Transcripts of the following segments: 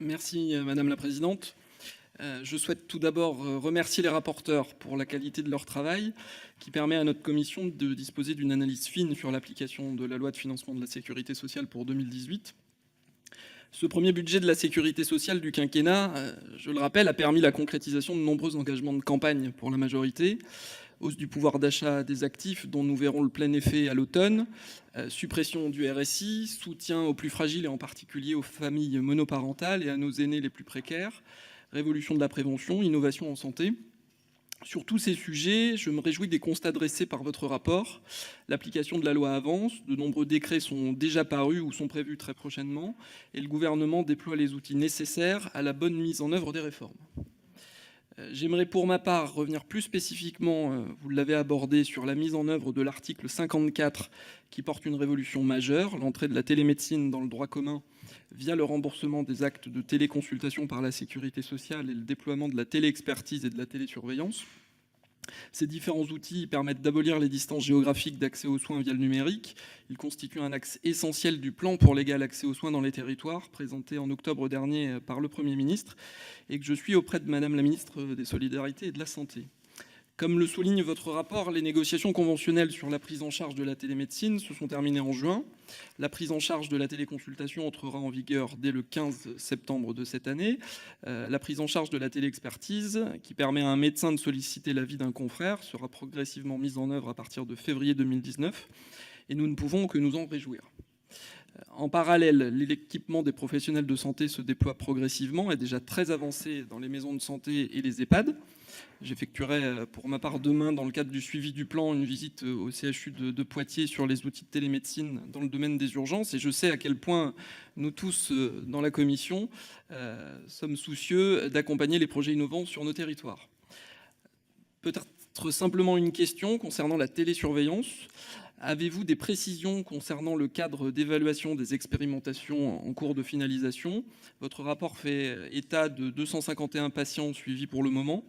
Merci Madame la Présidente. Je souhaite tout d'abord remercier les rapporteurs pour la qualité de leur travail qui permet à notre commission de disposer d'une analyse fine sur l'application de la loi de financement de la sécurité sociale pour 2018. Ce premier budget de la sécurité sociale du quinquennat, je le rappelle, a permis la concrétisation de nombreux engagements de campagne pour la majorité. Hausse du pouvoir d'achat des actifs dont nous verrons le plein effet à l'automne, suppression du RSI, soutien aux plus fragiles et en particulier aux familles monoparentales et à nos aînés les plus précaires, révolution de la prévention, innovation en santé. Sur tous ces sujets, je me réjouis des constats dressés par votre rapport. L'application de la loi avance, de nombreux décrets sont déjà parus ou sont prévus très prochainement, et le gouvernement déploie les outils nécessaires à la bonne mise en œuvre des réformes. J'aimerais pour ma part revenir plus spécifiquement, vous l'avez abordé, sur la mise en œuvre de l'article 54 qui porte une révolution majeure, l'entrée de la télémédecine dans le droit commun via le remboursement des actes de téléconsultation par la sécurité sociale et le déploiement de la téléexpertise et de la télésurveillance. Ces différents outils permettent d'abolir les distances géographiques d'accès aux soins via le numérique. Ils constituent un axe essentiel du plan pour l'égal accès aux soins dans les territoires, présenté en octobre dernier par le Premier ministre, et que je suis auprès de Madame la ministre des Solidarités et de la Santé. Comme le souligne votre rapport, les négociations conventionnelles sur la prise en charge de la télémédecine se sont terminées en juin. La prise en charge de la téléconsultation entrera en vigueur dès le 15 septembre de cette année. La prise en charge de la téléexpertise, qui permet à un médecin de solliciter l'avis d'un confrère, sera progressivement mise en œuvre à partir de février 2019. Et nous ne pouvons que nous en réjouir. En parallèle, l'équipement des professionnels de santé se déploie progressivement et est déjà très avancé dans les maisons de santé et les EHPAD. J'effectuerai pour ma part demain, dans le cadre du suivi du plan, une visite au CHU de Poitiers sur les outils de télémédecine dans le domaine des urgences. Et je sais à quel point nous tous, dans la commission, sommes soucieux d'accompagner les projets innovants sur nos territoires. Peut-être simplement une question concernant la télésurveillance. Avez-vous des précisions concernant le cadre d'évaluation des expérimentations en cours de finalisation? Votre rapport fait état de 251 patients suivis pour le moment.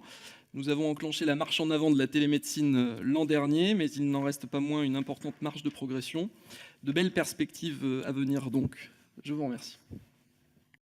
Nous avons enclenché la marche en avant de la télémédecine l'an dernier, mais il n'en reste pas moins une importante marge de progression. De belles perspectives à venir donc. Je vous remercie.